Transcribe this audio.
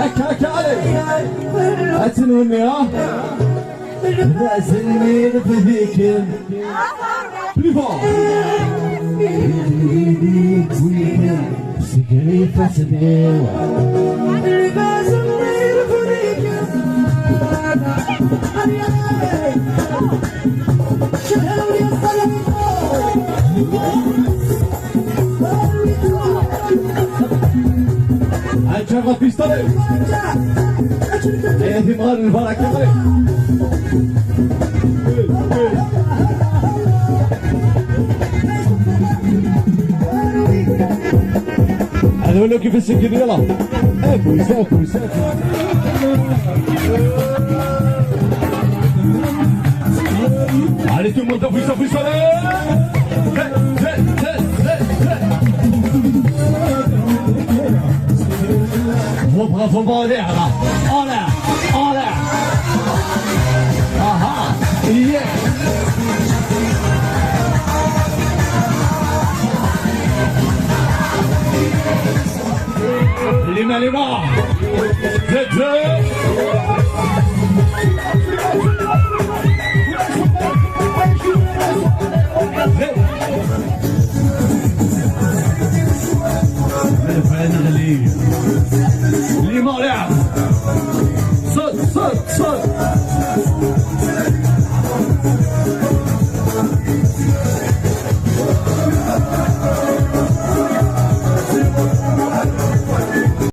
هكا علي اتنوني ها لازمني نفديك بليفون سكري فاسدي هنشغل بيستولي هي ثمار البركة هذول كيف السكين يلا اكل ساكل ساكل allez tout le monde appuie sur les vos bras en l'air là en l'air en l'air ah ah yeah les mains